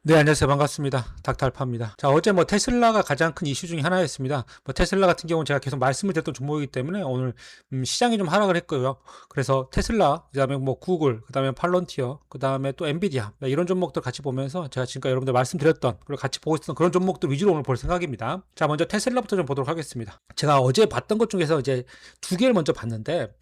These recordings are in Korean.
네, 안녕하세요. 반갑습니다. 닥터알파입니다. 자, 어제 테슬라가 가장 큰 이슈 중에 하나였습니다. 테슬라 같은 경우는 제가 계속 말씀을 드렸던 종목이기 때문에 오늘 시장이 좀 하락을 했고요. 그래서 테슬라, 그다음에 구글, 그다음에 팔런티어, 그다음에 또 엔비디아 이런 종목들 같이 보면서 제가 지금까지 여러분들 말씀드렸던 그리고 같이 보고 있었던 그런 종목들 위주로 오늘 볼 생각입니다. 자, 먼저 테슬라부터 좀 보도록 하겠습니다. 제가 어제 봤던 것 중에서 이제 두 개를 먼저 봤는데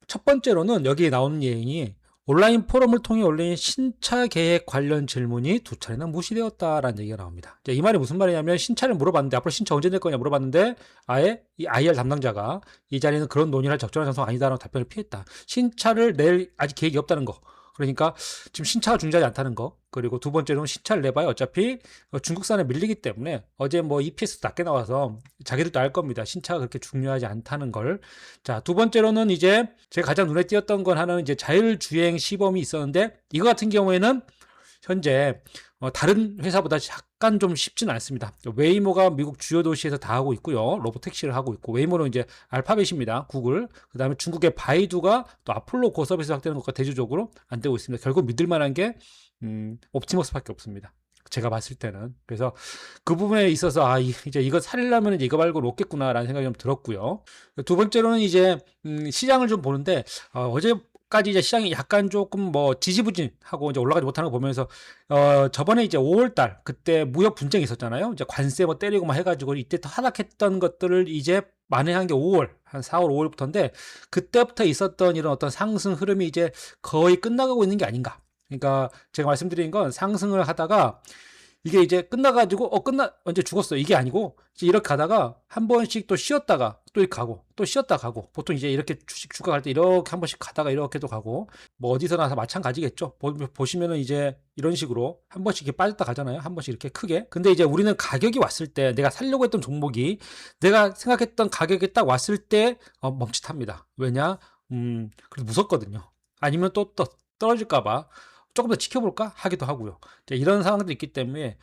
첫 번째로는 여기에 나오는 내용이 온라인 포럼을 통해 올린 신차 계획 관련 질문이 두 차례나 무시되었다라는 얘기가 나옵니다. 이 말이 무슨 말이냐면 신차를 물어봤는데 앞으로 신차 언제 낼 거냐 물어봤는데 아예 이 IR 담당자가 이 자리는 그런 논의를 할 적절한 장소가 아니다라는 답변을 피했다. 신차를 낼 아직 계획이 없다는 거. 그러니까 지금 신차가 중요하지 않다는 거. 그리고 두 번째로는 신차를 내봐야 어차피 중국산에 밀리기 때문에 어제 EPS 낮게 나와서 자기들도 알 겁니다. 신차가 그렇게 중요하지 않다는 걸. 자, 두 번째로는 이제 제가 가장 눈에 띄었던 건 하나는 이제 자율주행 시범이 있었는데 이거 같은 경우에는 현재 다른 회사보다 약간 좀 쉽지는 않습니다. 웨이모가 미국 주요 도시에서 다 하고 있고요. 로보택시를 하고 있고 웨이모는 이제 알파벳입니다. 구글. 그다음에 중국의 바이두가 또 아폴로 고 서비스 확대하는 것과 대조적으로 안 되고 있습니다. 결국 믿을 만한 게 옵티머스밖에 없습니다. 제가 봤을 때는. 그래서 그 부분에 있어서 이제 이거 살려면 이거 말고는 없겠구나라는 생각이 좀 들었고요. 두 번째로는 이제 시장을 좀 보는데 어제까지 이제 시장이 약간 조금 지지부진하고 이제 올라가지 못하는 거 보면서 저번에 이제 5월 달 그때 무역 분쟁이 있었잖아요. 이제 관세 때리고 해가지고 이때 하락했던 것들을 이제 만회한 게 5월 한 4월 5월부터인데 그때부터 있었던 이런 어떤 상승 흐름이 이제 거의 끝나가고 있는 게 아닌가. 그러니까 제가 말씀드린 건 상승을 하다가 이게 이제 끝나가지고 언제 죽었어 이게 아니고 이제 이렇게 가다가 한 번씩 또 쉬었다가 또 이렇게 가고 또 쉬었다 가고 보통 이제 이렇게 주가 갈 때 이렇게 한 번씩 가다가 이렇게도 가고 어디서나 다 마찬가지겠죠. 보시면은 이제 이런 식으로 한 번씩 이렇게 빠졌다 가잖아요. 한 번씩 이렇게 크게. 근데 이제 우리는 가격이 왔을 때 내가 살려고 했던 종목이 내가 생각했던 가격이 딱 왔을 때 멈칫합니다. 왜냐? 그래서 무섭거든요. 아니면 또 떨어질까봐 조금 더 지켜볼까 하기도 하고요. 이런 상황들이 있기 때문에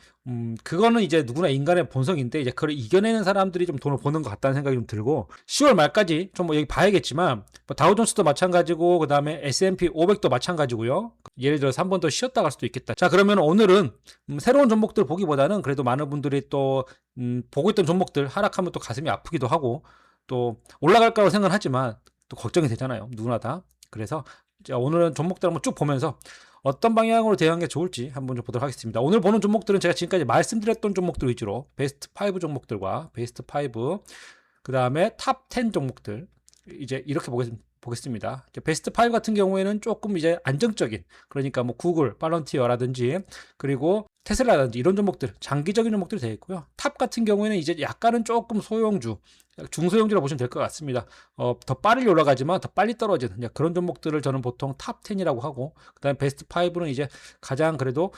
그거는 이제 누구나 인간의 본성인데 이제 그걸 이겨내는 사람들이 좀 돈을 버는 것 같다는 생각이 좀 들고 10월 말까지 좀 여기 봐야겠지만 다우존스도 마찬가지고 그다음에 S&P 500도 마찬가지고요. 예를 들어서 한 번 더 쉬었다 갈 수도 있겠다. 자, 그러면 오늘은 새로운 종목들 보기보다는 그래도 많은 분들이 또 보고 있던 종목들 하락하면 또 가슴이 아프기도 하고 또 올라갈 거라고 생각하지만 또 걱정이 되잖아요. 누구나 다. 그래서 오늘은 종목들 한번 쭉 보면서 어떤 방향으로 대응하는 게 좋을지 한번 좀 보도록 하겠습니다. 오늘 보는 종목들은 제가 지금까지 말씀드렸던 종목들 위주로 베스트 5 종목들과 베스트 5, 그 다음에 탑 10 종목들 이제 이렇게 보겠습니다. 베스트 5 같은 경우에는 조금 이제 안정적인 그러니까 구글, 팔런티어라든지 그리고 테슬라라든지 이런 종목들 장기적인 종목들이 되어 있고요. 탑 같은 경우에는 이제 약간은 조금 소형주, 중소형주라 보시면 될 것 같습니다. 더 빠르게 올라가지만 더 빨리 떨어지는 그런 종목들을 저는 보통 탑 10이라고 하고 그다음에 베스트 5는 이제 가장 그래도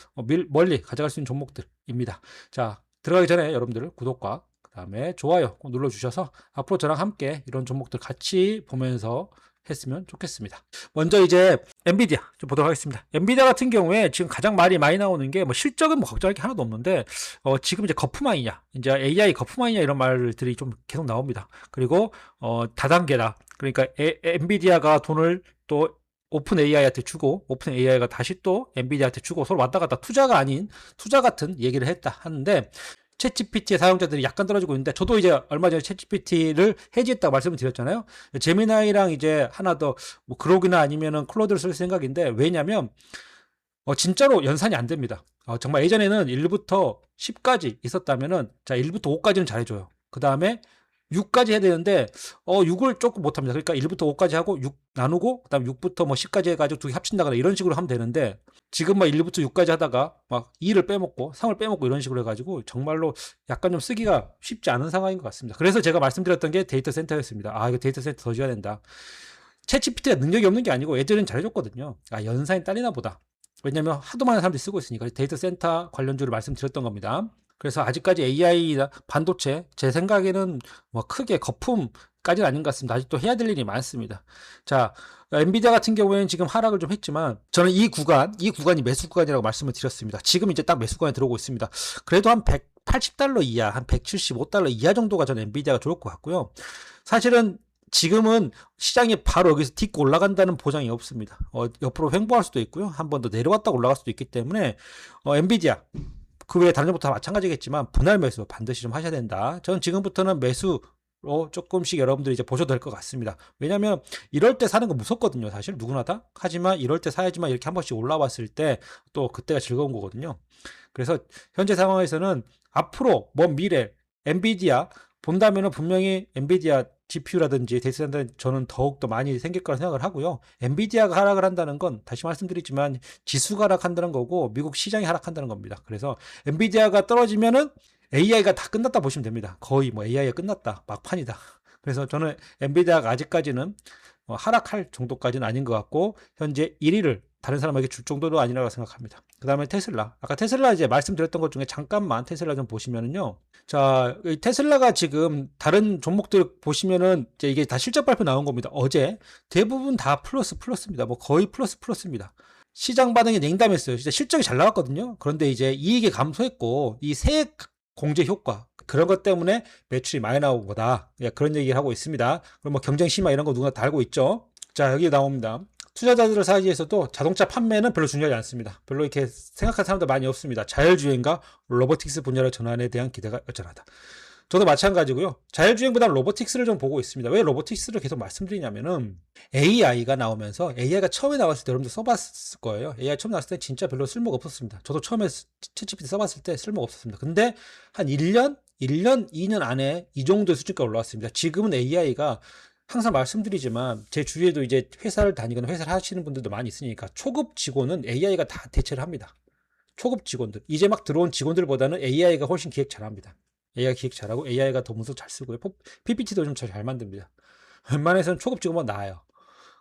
멀리 가져갈 수 있는 종목들입니다. 자, 들어가기 전에 여러분들 구독과 그다음에 좋아요 꼭 눌러주셔서 앞으로 저랑 함께 이런 종목들 같이 보면서 했으면 좋겠습니다. 먼저 이제 엔비디아 좀 보도록 하겠습니다. 엔비디아 같은 경우에 지금 가장 말이 많이 나오는 게 실적은 걱정할 게 하나도 없는데 지금 이제 거품아이냐 이제 AI 거품아이냐 이런 말들이 좀 계속 나옵니다. 그리고 다단계다. 그러니까 엔비디아가 돈을 또 오픈 AI한테 주고 오픈 AI가 다시 또 엔비디아한테 주고 서로 왔다 갔다 투자가 아닌 투자 같은 얘기를 했다 하는데 챗GPT의 사용자들이 약간 떨어지고 있는데 저도 이제 얼마 전에 챗GPT를 해지했다고 말씀을 드렸잖아요. 제미나이랑 이제 하나 더 그로그나 아니면은 클로드를 쓸 생각인데 왜냐면 진짜로 연산이 안 됩니다. 정말 예전에는 1부터 10까지 있었다면은 자 1부터 5까지는 잘해줘요. 그 다음에 6까지 해야 되는데 6을 조금 못합니다. 그러니까 1부터 5까지 하고 6 나누고 그다음 6부터 10까지 해가지고 두 개 합친다거나 이런 식으로 하면 되는데 지금 1부터 6까지 하다가 2를 빼먹고 3을 빼먹고 이런 식으로 해가지고 정말로 약간 좀 쓰기가 쉽지 않은 상황인 것 같습니다. 그래서 제가 말씀드렸던 게 데이터 센터였습니다. 이거 데이터 센터 더 지어야 된다. 챗GPT가 능력이 없는 게 아니고 예전엔 잘해줬거든요. 연산이 딸리나 보다. 왜냐면 하도 많은 사람들이 쓰고 있으니까 데이터 센터 관련주를 말씀드렸던 겁니다. 그래서 아직까지 AI 반도체 제 생각에는 크게 거품까지는 아닌 것 같습니다. 아직도 해야 될 일이 많습니다. 자, 엔비디아 같은 경우에는 지금 하락을 좀 했지만 저는 이 구간이 매수 구간이라고 말씀을 드렸습니다. 지금 이제 딱 매수 구간에 들어오고 있습니다. 그래도 한 180달러 이하, 한 175달러 이하 정도가 저는 엔비디아가 좋을 것 같고요. 사실은 지금은 시장이 바로 여기서 딛고 올라간다는 보장이 없습니다. 옆으로 횡보할 수도 있고요. 한 번 더 내려왔다 올라갈 수도 있기 때문에 엔비디아 그 외에 다른 점부터 마찬가지겠지만 분할 매수 반드시 좀 하셔야 된다. 저는 지금부터는 매수로 조금씩 여러분들이 이제 보셔도 될 것 같습니다. 왜냐하면 이럴 때 사는 거 무섭거든요. 사실 누구나 다. 하지만 이럴 때 사야지만 이렇게 한 번씩 올라왔을 때 또 그때가 즐거운 거거든요. 그래서 현재 상황에서는 앞으로 먼 미래 엔비디아 본다면은 분명히 엔비디아 GPU라든지 데이터 센터는 저는 더욱더 많이 생길 거라 생각을 하고요. 엔비디아가 하락을 한다는 건 다시 말씀드리지만 지수가 하락한다는 거고 미국 시장이 하락한다는 겁니다. 그래서 엔비디아가 떨어지면은 AI가 다 끝났다 보시면 됩니다. 거의 뭐 AI가 끝났다. 막판이다. 그래서 저는 엔비디아가 아직까지는 하락할 정도까지는 아닌 것 같고 현재 1위를 다른 사람에게 줄 정도도 아니라고 생각합니다. 그 다음에 테슬라. 아까 테슬라 이제 말씀드렸던 것 중에 잠깐만 테슬라 좀 보시면은요. 자, 테슬라가 지금 다른 종목들 보시면은 이제 이게 다 실적 발표 나온 겁니다. 어제 대부분 다 플러스입니다. 뭐 거의 플러스입니다. 시장 반응이 냉담했어요. 진짜 실적이 잘 나왔거든요. 그런데 이제 이익이 감소했고 이 세액 공제 효과 그런 것 때문에 매출이 많이 나온 거다. 그런 얘기를 하고 있습니다. 그럼 뭐 경쟁 심화 이런 거 누구나 다 알고 있죠. 자, 여기 나옵니다. 투자자들 사이에서도 자동차 판매는 별로 중요하지 않습니다. 별로 이렇게 생각하는 사람들 많이 없습니다. 자율주행과 로보틱스 분야의 전환에 대한 기대가 여전하다. 저도 마찬가지고요. 자율주행보다는 로보틱스를 좀 보고 있습니다. 왜 로보틱스를 계속 말씀드리냐면은 AI가 나오면서 AI가 처음에 나왔을 때 여러분들 써봤을 거예요. AI 처음 나왔을 때 진짜 별로 쓸모가 없었습니다. 저도 처음에 챗GPT 써봤을 때 쓸모가 없었습니다. 근데 한 1년, 2년 안에 이 정도의 수준까지 올라왔습니다. 지금은 AI가 항상 말씀드리지만 제 주위에도 이제 회사를 다니거나 회사를 하시는 분들도 많이 있으니까 초급 직원은 AI가 다 대체를 합니다. 초급 직원들. 이제 막 들어온 직원들보다는 AI가 훨씬 기획 잘합니다. AI 기획 잘하고 AI가 더 문서 잘 쓰고요. PPT도 좀 잘 만듭니다. 웬만해서는 초급 직원보다 나아요.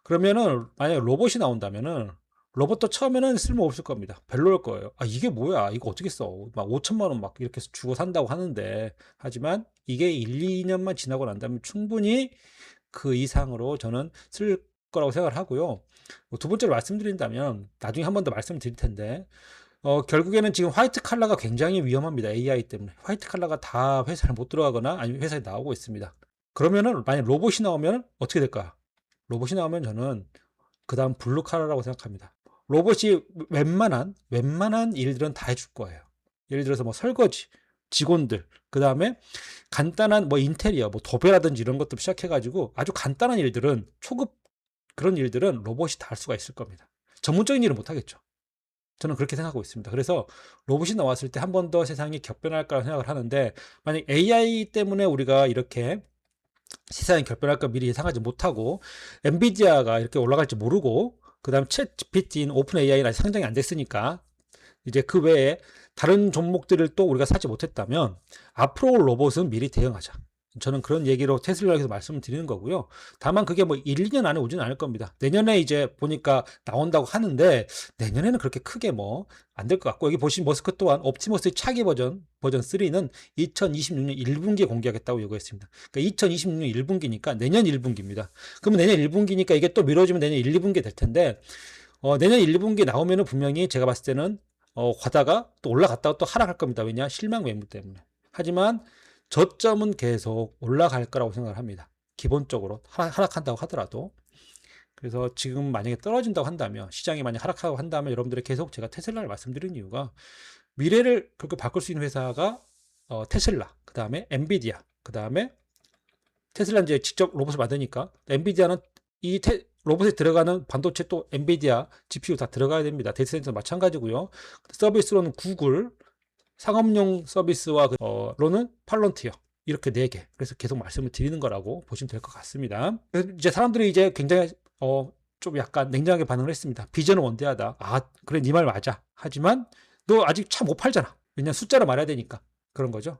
그러면은 만약에 로봇이 나온다면은 로봇도 처음에는 쓸모 없을 겁니다. 별로일 거예요. 아, 이게 뭐야? 이거 어떻게 써? 막 5천만 원 막 이렇게 주고 산다고 하는데 하지만 이게 1, 2년만 지나고 난다면 충분히 그 이상으로 저는 쓸 거라고 생각을 하고요. 두 번째로 말씀드린다면 나중에 한 번 더 말씀드릴 텐데 결국에는 지금 화이트 칼라가 굉장히 위험합니다. AI 때문에. 화이트 칼라가 다 회사를 못 들어가거나 아니면 회사에 나오고 있습니다. 그러면은 만약 로봇이 나오면 어떻게 될까? 로봇이 나오면 저는 그 다음 블루 칼라라고 생각합니다. 로봇이 웬만한 일들은 다 해줄 거예요. 예를 들어서 뭐 설거지, 직원들, 그 다음에 간단한 뭐 인테리어, 뭐 도배라든지 이런 것들 시작해가지고 아주 간단한 일들은 초급 그런 일들은 로봇이 다 할 수가 있을 겁니다. 전문적인 일은 못 하겠죠. 저는 그렇게 생각하고 있습니다. 그래서 로봇이 나왔을 때 한 번 더 세상이 격변할 거라고 생각을 하는데 만약 AI 때문에 우리가 이렇게 세상이 격변할까 미리 예상하지 못하고 엔비디아가 이렇게 올라갈지 모르고 그 다음 챗 GPT인 오픈 AI는 아직 상장이 안 됐으니까 이제 그 외에 다른 종목들을 또 우리가 사지 못했다면 앞으로 로봇은 미리 대응하자. 저는 그런 얘기로 테슬라에서 말씀을 드리는 거고요. 다만 그게 뭐 1, 2년 안에 오지는 않을 겁니다. 내년에 이제 보니까 나온다고 하는데 내년에는 그렇게 크게 뭐 안 될 것 같고 여기 보신 머스크 또한 옵티머스의 차기 버전 3는 2026년 1분기에 공개하겠다고 요구했습니다. 그러니까 2026년 1분기니까 내년 1분기입니다. 그러면 내년 1분기니까 이게 또 미뤄지면 내년 1, 2분기 될 텐데 내년 1, 2분기 나오면은 분명히 제가 봤을 때는 가다가 또 올라갔다가 또 하락할 겁니다. 왜냐? 실망 매물 때문에. 하지만 저점은 계속 올라갈 거라고 생각을 합니다. 기본적으로 하락한다고 하더라도. 그래서 지금 만약에 떨어진다고 한다면 시장이 만약 하락하고 한다면 여러분들이 계속 제가 테슬라를 말씀드린 이유가 미래를 그렇게 바꿀 수 있는 회사가 테슬라, 그 다음에 엔비디아, 그 다음에 테슬라는 이제 직접 로봇을 만드니까 엔비디아는 이 로봇에 들어가는 반도체 또 엔비디아 GPU 다 들어가야 됩니다. 데이터 센터 마찬가지고요. 서비스로는 구글, 상업용 서비스와 로는 팔런티어 이렇게 4개. 그래서 계속 말씀을 드리는 거라고 보시면 될 것 같습니다. 이제 사람들이 이제 굉장히 좀 약간 냉정하게 반응을 했습니다. 비전은 원대하다. 아, 그래, 네 말 맞아. 하지만 너 아직 차 못 팔잖아. 왜냐면 숫자로 말해야 되니까. 그런 거죠.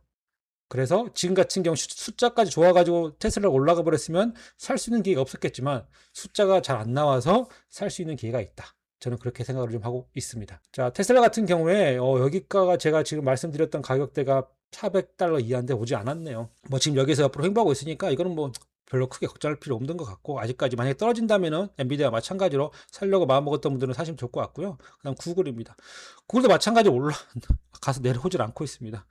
그래서 지금 같은 경우 숫자까지 좋아가지고 테슬라가 올라가 버렸으면 살 수 있는 기회가 없었겠지만 숫자가 잘 안 나와서 살 수 있는 기회가 있다. 저는 그렇게 생각을 좀 하고 있습니다. 자, 테슬라 같은 경우에 여기가가 제가 지금 말씀드렸던 가격대가 $400 이하인데 오지 않았네요. 뭐 지금 여기서 옆으로 횡보하고 있으니까 이거는 뭐 별로 크게 걱정할 필요 없는 것 같고 아직까지 만약에 떨어진다면은 엔비디아 마찬가지로 살려고 마음먹었던 분들은 사시면 좋을 것 같고요. 그다음 구글입니다. 구글도 마찬가지로 가서 내려오질 않고 있습니다.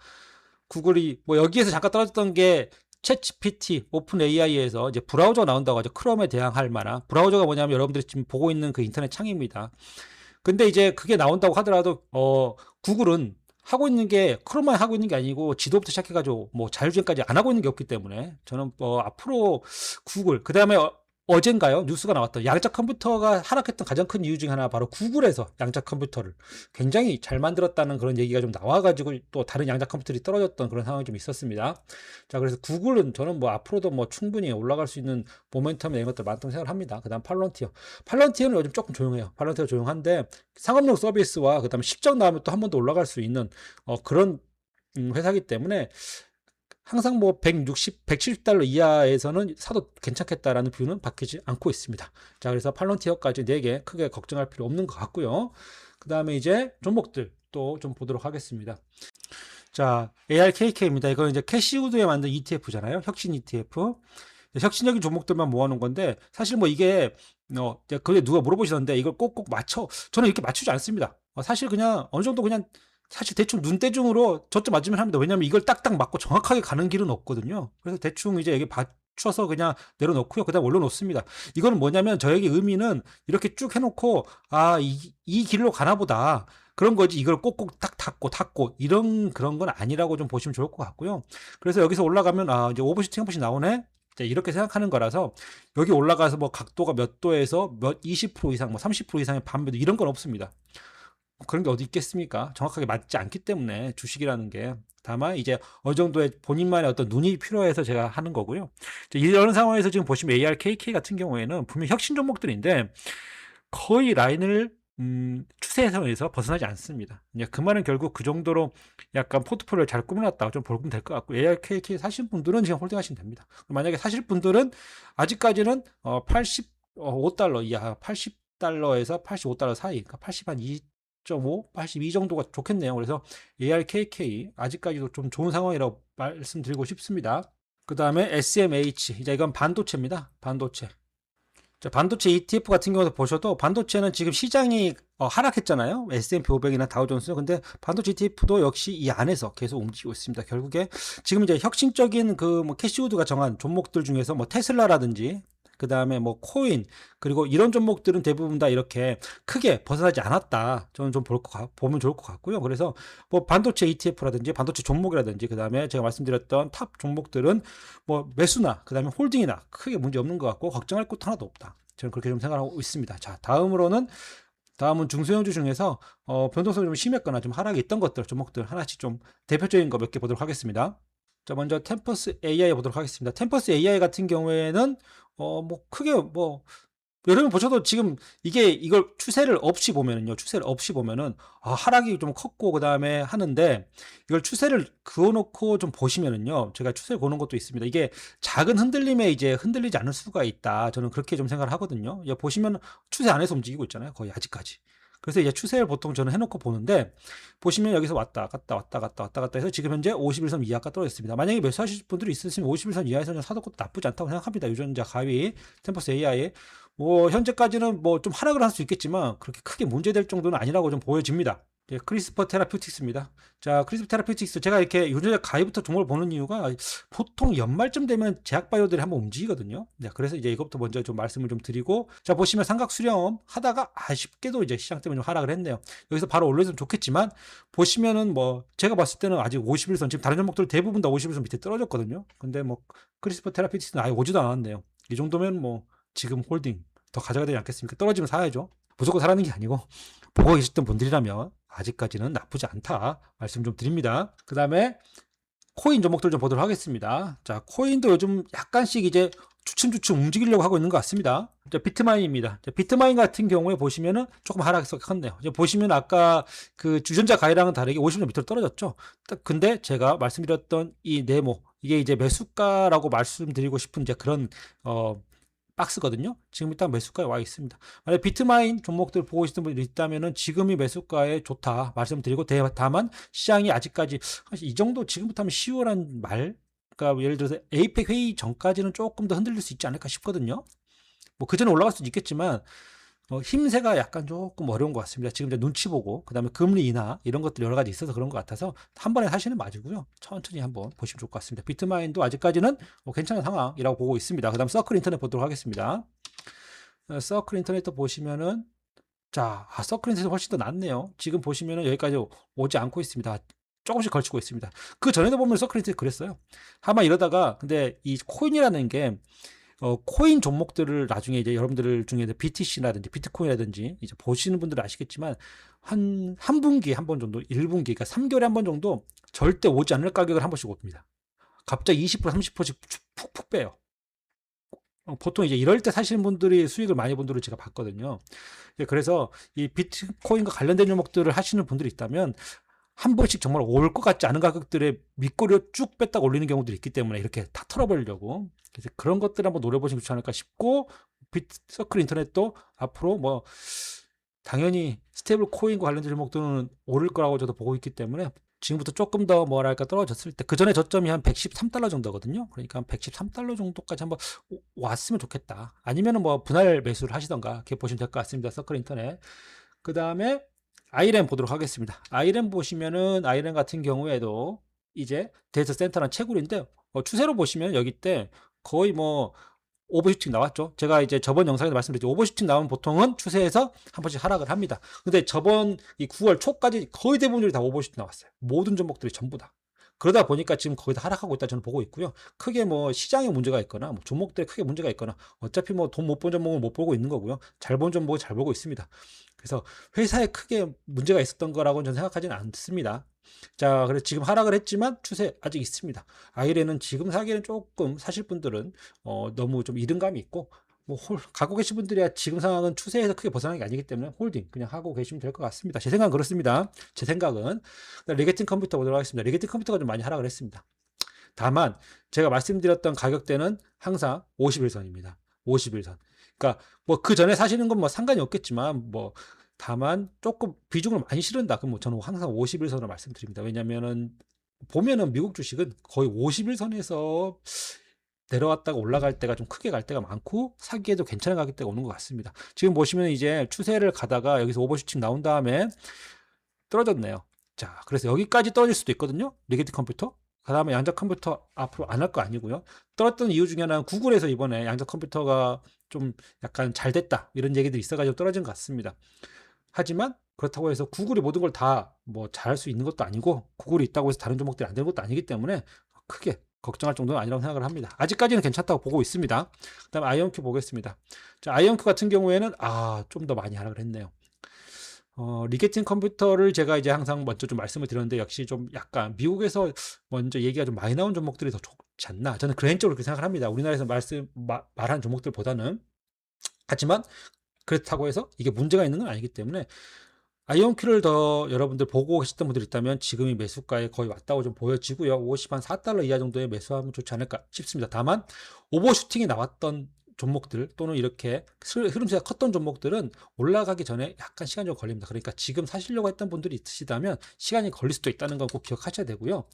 구글이 뭐 여기에서 잠깐 떨어졌던 게 챗GPT, 오픈 AI에서 이제 브라우저가 나온다고 하죠. 크롬에 대항할 만한. 브라우저가 뭐냐면 여러분들이 지금 보고 있는 그 인터넷 창입니다. 근데 이제 그게 나온다고 하더라도 구글은 하고 있는 게 크롬만 하고 있는 게 아니고 지도부터 시작해가지고 뭐 자율주행까지 안 하고 있는 게 없기 때문에 저는 앞으로 구글 그다음에 어젠가요? 뉴스가 나왔던 양자 컴퓨터가 하락했던 가장 큰 이유 중에 하나 바로 구글에서 양자 컴퓨터를 굉장히 잘 만들었다는 그런 얘기가 좀 나와가지고 또 다른 양자 컴퓨터들이 떨어졌던 그런 상황이 좀 있었습니다. 자, 그래서 구글은 저는 뭐 앞으로도 뭐 충분히 올라갈 수 있는 모멘텀 이런 것들 많다고 생각을 합니다. 그 다음 팔런티어. 팔런티어는 요즘 조금 조용해요. 팔런티어 조용한데 상업용 서비스와 그 다음에 실적 나오면 또 한 번 더 올라갈 수 있는 그런 회사이기 때문에 항상 뭐 160, 170달러 이하에서는 사도 괜찮겠다라는 뷰는 바뀌지 않고 있습니다. 자, 그래서 팔런티어까지 4개 크게 걱정할 필요 없는 것 같고요. 그 다음에 이제 종목들 또 좀 보도록 하겠습니다. 자, ARKK입니다. 이건 이제 캐시우드에 만든 ETF잖아요. 혁신 ETF. 혁신적인 종목들만 모아놓은 건데 사실 뭐 이게 그게 누가 물어보시던데 이걸 꼭꼭 맞춰 저는 이렇게 맞추지 않습니다. 사실 그냥 어느 정도 그냥 사실 대충 눈대중으로 저점 맞으면 합니다. 왜냐면 이걸 딱딱 맞고 정확하게 가는 길은 없거든요. 그래서 대충 이제 여기 맞춰서 그냥 내려놓고요. 그다음 올려놓습니다. 이거는 뭐냐면 저에게 의미는 이렇게 쭉 해놓고 이 길로 가나 보다. 그런 거지 이걸 꼭꼭 딱 닫고 이런 그런 건 아니라고 좀 보시면 좋을 것 같고요. 그래서 여기서 올라가면 이제 오버슈팅 한 번씩 나오네. 이렇게 생각하는 거라서 여기 올라가서 뭐 각도가 몇 도에서 몇 20% 이상 뭐 30% 이상의 반배도 이런 건 없습니다. 그런 게 어디 있겠습니까? 정확하게 맞지 않기 때문에 주식이라는 게 다만 이제 어느 정도의 본인만의 어떤 눈이 필요해서 제가 하는 거고요. 이런 상황에서 지금 보시면 ARKK 같은 경우에는 분명 혁신 종목들인데 거의 라인을 추세선에서 벗어나지 않습니다. 그 말은 결국 그 정도로 약간 포트폴리오를 잘 꾸며놨다고 좀 보면 될 것 같고 ARKK 사실 분들은 지금 홀딩하시면 됩니다. 만약에 사실 분들은 아직까지는 85달러 이하 80달러에서 85달러 사이 그러니까 80한 2.5, 82 정도가 좋겠네요. 그래서 ARKK 아직까지도 좀 좋은 상황이라고 말씀드리고 싶습니다. 그 다음에 SMH 이제 이건 반도체입니다. 반도체. 자, 반도체 ETF 같은 경우도 보셔도 반도체는 지금 시장이 하락했잖아요. S&P 500이나 다우존스. 근데 반도체 ETF도 역시 이 안에서 계속 움직이고 있습니다. 결국에 지금 이제 혁신적인 그 뭐 캐시우드가 정한 종목들 중에서 뭐 테슬라라든지 그 다음에 뭐 코인 그리고 이런 종목들은 대부분 다 이렇게 크게 벗어나지 않았다. 저는 좀 보면 좋을 것 같고요. 그래서 뭐 반도체 ETF라든지 반도체 종목이라든지 그 다음에 제가 말씀드렸던 탑 종목들은 뭐 매수나 그 다음에 홀딩이나 크게 문제 없는 것 같고 걱정할 것도 하나도 없다. 저는 그렇게 좀 생각하고 있습니다. 자, 다음은 중소형주 중에서 변동성이 좀 심했거나 좀 하락이 있던 것들 종목들 하나씩 좀 대표적인 거 몇 개 보도록 하겠습니다. 자, 먼저 템퍼스 AI 보도록 하겠습니다. 템퍼스 AI 같은 경우에는 뭐 크게 뭐 여러분 보셔도 지금 이걸 추세를 없이 보면은 하락이 좀 컸고 그다음에 하는데 이걸 추세를 그어놓고 좀 보시면은요 제가 추세를 그는 것도 있습니다. 이게 작은 흔들림에 이제 흔들리지 않을 수가 있다. 저는 그렇게 좀 생각을 하거든요. 보시면 추세 안에서 움직이고 있잖아요. 거의 아직까지. 그래서 이제 추세를 보통 저는 해놓고 보는데 보시면 여기서 왔다 갔다 해서 지금 현재 51선 이하가 떨어졌습니다. 만약에 매수하실 분들이 있으시면 51선 이하에서는 사도 것도 나쁘지 않다고 생각합니다. 유전자 가위 템퍼스 AI 뭐 현재까지는 뭐 좀 하락을 할 수 있겠지만 그렇게 크게 문제될 정도는 아니라고 좀 보여집니다. 크리스퍼 테라퓨틱스입니다. 자, 크리스퍼 테라퓨틱스 제가 이렇게 유전자 가위부터 종목을 보는 이유가 보통 연말쯤 되면 제약바이오들이 한번 움직이거든요. 그래서 이제 이것부터 먼저 좀 말씀을 좀 드리고 자, 보시면 삼각 수렴 하다가 아쉽게도 이제 시장 때문에 좀 하락을 했네요. 여기서 바로 올려주면 좋겠지만 보시면은 뭐 제가 봤을 때는 아직 51선 지금 다른 종목들 대부분 다 51선 밑에 떨어졌거든요. 근데 뭐 크리스퍼 테라퓨틱스는 아예 오지도 않았네요. 이 정도면 뭐 지금 홀딩 더 가져가야 되지 않겠습니까? 떨어지면 사야죠. 무조건 사라는 게 아니고 보고 계셨던 분들이라면 아직까지는 나쁘지 않다 말씀 좀 드립니다. 그 다음에 코인 종목들 좀 보도록 하겠습니다. 자, 코인도 요즘 약간씩 이제 주춤주춤 움직이려고 하고 있는 것 같습니다. 자, 비트마인입니다. 자, 비트마인 같은 경우에 보시면은 조금 하락이 컸네요. 보시면 아까 그 주전자 가이랑은 다르게 50년 밑으로 떨어졌죠. 근데 제가 말씀드렸던 이 네모 이게 이제 매수가라고 말씀드리고 싶은 이제 그런 박스거든요. 지금 일단 매수가에 와 있습니다. 만약 비트마인 종목들 보고 계시는 분들이 있다면은 지금이 매수가에 좋다 말씀드리고 다만 시장이 아직까지 이 정도 지금부터 하면 10월 한 말 그러니까 예를 들어서 에이펙 회의 전까지는 조금 더 흔들릴 수 있지 않을까 싶거든요. 뭐 그전에 올라갈 수도 있겠지만 힘세가 약간 조금 어려운 것 같습니다. 지금 이제 눈치 보고, 그 다음에 금리 인하, 이런 것들 여러 가지 있어서 그런 것 같아서, 한 번에 사시는 맞으고요. 천천히 한번 보시면 좋을 것 같습니다. 비트마인도 아직까지는 괜찮은 상황이라고 보고 있습니다. 그 다음 서클 인터넷 보도록 하겠습니다. 서클 인터넷도 보시면은, 자, 서클 인터넷이 훨씬 더 낫네요. 지금 보시면은 여기까지 오지 않고 있습니다. 조금씩 걸치고 있습니다. 그 전에도 보면 서클 인터넷 그랬어요. 아마 이러다가, 근데 이 코인이라는 게, 코인 종목들을 나중에 이제 여러분들 중에 BTC라든지 비트코인이라든지 이제 보시는 분들은 아시겠지만 한 분기에 한 번 정도, 1분기, 그러니까 3개월에 한 번 정도 절대 오지 않을 가격을 한 번씩 옵니다. 갑자기 20%, 30%씩 푹푹 빼요. 보통 이제 이럴 때 사시는 분들이 수익을 많이 본 분들을 제가 봤거든요. 그래서 이 비트코인과 관련된 종목들을 하시는 분들이 있다면 한 번씩 정말 올 것 같지 않은 가격들의 밑거리를 쭉 뺐다가 올리는 경우들이 있기 때문에 이렇게 다 털어버리려고. 그래서 그런 것들 한번 노려보시면 좋지 않을까 싶고, 비트서클 인터넷도 앞으로 뭐 당연히 스테이블 코인과 관련된 종목들은 오를 거라고 저도 보고 있기 때문에 지금부터 조금 더 뭐랄까 떨어졌을 때, 그 전에 저점이 한 113달러 정도거든요. 그러니까 한 113달러 정도까지 한번 왔으면 좋겠다. 아니면은 뭐 분할 매수를 하시던가 이렇게 보시면 될 것 같습니다. 서클 인터넷. 그 다음에 아이램 보도록 하겠습니다. 아이램 보시면은 아이램 같은 경우에도 이제 데이터 센터는 채굴인데 추세로 보시면 여기 때 거의 뭐 오버슈팅 나왔죠. 제가 이제 저번 영상에서 말씀드렸죠. 오버슈팅 나오면 보통은 추세에서 한 번씩 하락을 합니다. 근데 저번 이 9월 초까지 거의 대부분들이 다 오버슈팅 나왔어요. 모든 종목들이 전부 다. 그러다 보니까 지금 거의 다 하락하고 있다 저는 보고 있고요. 크게 뭐 시장에 문제가 있거나 뭐 종목들에 크게 문제가 있거나 어차피 뭐 돈 못 본 종목은 못 보고 있는 거고요. 잘 본 종목은 잘 보고 있습니다. 그래서 회사에 크게 문제가 있었던 거라고는 저는 생각하지는 않습니다. 자, 그래서 지금 하락을 했지만 추세 아직 있습니다. 아이레는 지금 사기에는 조금 사실 분들은 너무 좀 이른감이 있고 갖고 계신 분들이야 지금 상황은 추세에서 크게 벗어나는 게 아니기 때문에 홀딩 그냥 하고 계시면 될 것 같습니다. 제 생각은 그렇습니다. 제 생각은 리게팅 컴퓨터 보도록 하겠습니다. 리게팅 컴퓨터가 좀 많이 하락을 했습니다. 다만 제가 말씀드렸던 가격대는 항상 51선입니다. 51선. 그러니까 뭐 그 전에 사시는 건 뭐 상관이 없겠지만 뭐 다만 조금 비중을 많이 실은다. 그럼 뭐 저는 항상 51선을 말씀드립니다. 왜냐면은 보면은 미국 주식은 거의 51선에서 내려왔다가 올라갈 때가 좀 크게 갈 때가 많고 사기에도 괜찮은 가격대가 오는 것 같습니다. 지금 보시면 이제 추세를 가다가 여기서 오버슈팅 나온 다음에 떨어졌네요. 자, 그래서 여기까지 떨어질 수도 있거든요. 리게티 컴퓨터. 그 다음에 양자 컴퓨터 앞으로 안 할 거 아니고요. 떨어졌던 이유 중에 하나는 구글에서 이번에 양자 컴퓨터가 좀 약간 잘 됐다 이런 얘기들이 있어가지고 떨어진 것 같습니다. 하지만 그렇다고 해서 구글이 모든 걸 다 뭐 잘할 수 있는 것도 아니고 구글이 있다고 해서 다른 종목들이 안 되는 것도 아니기 때문에 크게 걱정할 정도는 아니라고 생각을 합니다. 아직까지는 괜찮다고 보고 있습니다. 그 다음에 아이온큐 보겠습니다. 자, 아이온큐 같은 경우에는 좀 더 많이 하락을 했네요. 리게팅 컴퓨터를 제가 이제 항상 먼저 좀 말씀을 드렸는데 역시 좀 약간 미국에서 먼저 얘기가 좀 많이 나온 종목들이 더 좋지 않나 저는 개인적으로 그렇게 생각을 합니다. 우리나라에서 말한 종목들보다는. 하지만 그렇다고 해서 이게 문제가 있는 건 아니기 때문에 아이온큐를 더 여러분들 보고 계셨던 분들 있다면 지금이 매수가에 거의 왔다고 좀 보여지고요. 50한 4달러 이하 정도에 매수하면 좋지 않을까 싶습니다. 다만 오버슈팅이 나왔던 종목들 또는 이렇게 흐름세가 컸던 종목들은 올라가기 전에 약간 시간이 좀 걸립니다. 그러니까 지금 사시려고 했던 분들이 있으시다면 시간이 걸릴 수도 있다는 건 꼭 기억하셔야 되고요.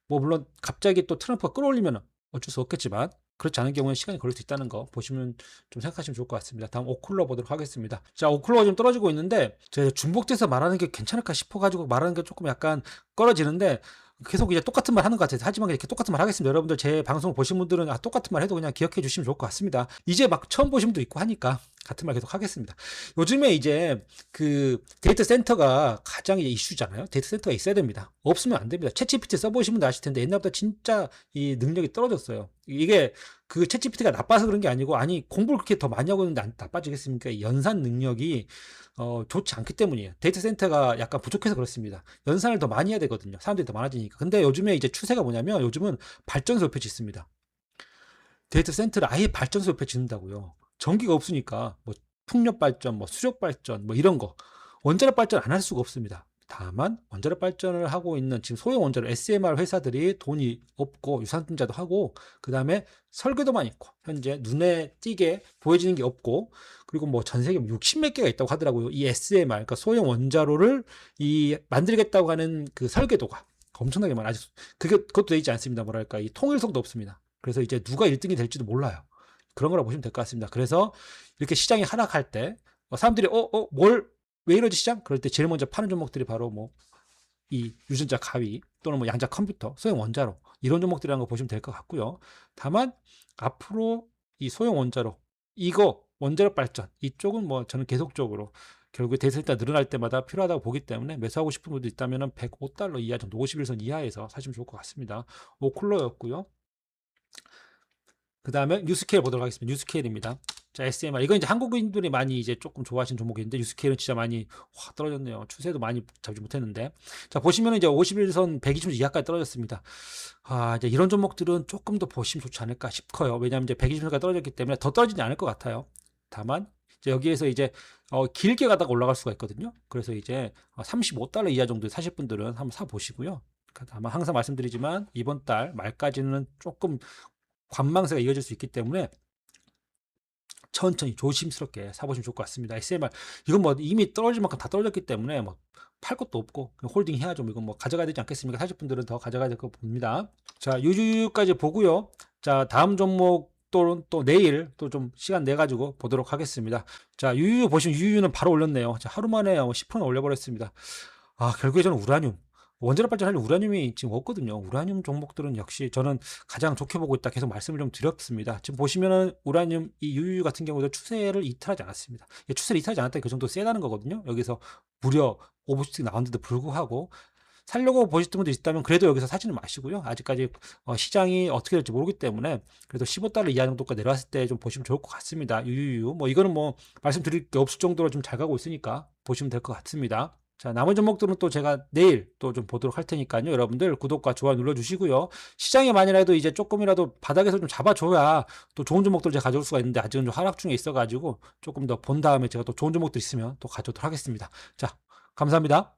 뭐 물론 갑자기 또 트럼프가 끌어올리면 어쩔 수 없겠지만 그렇지 않은 경우에 시간이 걸릴 수 있다는 거 보시면 좀 생각하시면 좋을 것 같습니다. 다음 오클러 보도록 하겠습니다. 자, 오클러가 좀 떨어지고 있는데 제가 중복돼서 말하는 게 괜찮을까 싶어가지고 말하는 게 조금 약간 꺼려지는데 계속 이제 똑같은 말 하는 것 같아요. 하지만 이렇게 똑같은 말 하겠습니다. 여러분들 제 방송 보신 분들은 똑같은 말 해도 그냥 기억해 주시면 좋을 것 같습니다. 이제 막 처음 보신 분도 있고 하니까 같은 말 계속 하겠습니다. 요즘에 이제 그 데이터 센터가 가장 이슈잖아요. 데이터 센터가 있어야 됩니다. 없으면 안 됩니다. 챗GPT 써보시면 분들 아실 텐데 옛날보다 진짜 이 능력이 떨어졌어요. 이게 그 챗GPT가 나빠서 그런 게 아니고 공부를 그렇게 더 많이 하고 있는데 나빠지겠습니까? 연산 능력이 좋지 않기 때문이에요. 데이터 센터가 약간 부족해서 그렇습니다. 연산을 더 많이 해야 되거든요. 사람들이 더 많아지니까. 근데 요즘에 이제 추세가 뭐냐면 요즘은 발전소 옆에 짓습니다. 데이터 센터를 아예 발전소 옆에 짓는다고요. 전기가 없으니까 뭐 풍력 발전, 뭐 수력 발전, 뭐 이런 거 원자력 발전 안 할 수가 없습니다. 다만 원자력 발전을 하고 있는 지금 소형 원자력 SMR 회사들이 돈이 없고 유상증자도 하고 그 다음에 설계도만 있고 현재 눈에 띄게 보여지는 게 없고 그리고 뭐 전 세계 60몇 개가 있다고 하더라고요. 이 SMR 그러니까 소형 원자로를 만들겠다고 하는 그 설계도가 엄청나게 많아. 아직 그것도 되지 않습니다. 뭐랄까 이 통일성도 없습니다. 그래서 이제 누가 1등이 될지도 몰라요. 그런 거라고 보시면 될 것 같습니다. 그래서 이렇게 시장이 하락할 때 사람들이 왜 이러지 시장? 그럴 때 제일 먼저 파는 종목들이 바로 뭐 이 유전자 가위 또는 뭐 양자 컴퓨터, 소형 원자로 이런 종목들이라는 거 보시면 될 것 같고요. 다만 앞으로 이 소형 원자로 이거 원자력 발전 이쪽은 뭐 저는 계속적으로 결국에 대세가 늘어날 때마다 필요하다고 보기 때문에 매수하고 싶은 분도 있다면 105달러 이하 정도 51선 이하에서 사시면 좋을 것 같습니다. 오클러였고요. 그 다음에 뉴스케일 보도록 하겠습니다. 뉴스케일입니다. 자, SMR. 이건 이제 한국인들이 많이 이제 조금 좋아하시는 종목인데, 뉴스케일은 진짜 많이 확 떨어졌네요. 추세도 많이 잡지 못했는데. 자, 보시면 이제 51선 120선 이하까지 떨어졌습니다. 이제 이런 종목들은 조금 더 보시면 좋지 않을까 싶어요. 왜냐하면 이제 120선까지 떨어졌기 때문에 더 떨어지지 않을 것 같아요. 다만, 이제 여기에서 이제 길게 가다가 올라갈 수가 있거든요. 그래서 이제 35달러 이하 정도 사실 분들은 한번 사보시고요. 다만 항상 말씀드리지만 이번 달 말까지는 조금 관망세가 이어질 수 있기 때문에 천천히 조심스럽게 사보시면 좋을 것 같습니다. SMR 이건 뭐 이미 떨어질 만큼 다 떨어졌기 때문에 뭐 팔 것도 없고 그냥 홀딩 해야죠. 이건 뭐 가져가야 되지 않겠습니까? 사실 분들은 더 가져가야 될 거 봅니다. 자, 유주까지 보고요. 자, 다음 종목 또 내일 또 좀 시간 내 가지고 보도록 하겠습니다. 자, 유유 보시면 유유는 바로 올렸네요. 자, 하루 만에 10%나 올려버렸습니다. 결국에 저는 우라늄 원자력 발전하려면 우라늄이 지금 없거든요. 우라늄 종목들은 역시 저는 가장 좋게 보고 있다 계속 말씀을 좀 드렸습니다. 지금 보시면은 우라늄 이 유유 같은 경우도 추세를 이탈하지 않았습니다. 추세를 이탈하지 않았다 그 정도 세다는 거거든요. 여기서 무려 5분씩 나왔는데도 불구하고 살려고 보셨던 분도 있다면 그래도 여기서 사지는 마시고요. 아직까지 시장이 어떻게 될지 모르기 때문에 그래도 15달러 이하 정도까지 내려왔을 때 좀 보시면 좋을 것 같습니다. 유유유 뭐 이거는 뭐 말씀드릴 게 없을 정도로 좀 잘 가고 있으니까 보시면 될 것 같습니다. 자, 나머지 종목들은 또 제가 내일 또 좀 보도록 할 테니까요. 여러분들 구독과 좋아요 눌러주시고요. 시장이 만이라도 이제 조금이라도 바닥에서 좀 잡아줘야 또 좋은 종목들 제가 가져올 수가 있는데 아직은 좀 하락 중에 있어가지고 조금 더 본 다음에 제가 또 좋은 종목들 있으면 또 가져오도록 하겠습니다. 자, 감사합니다.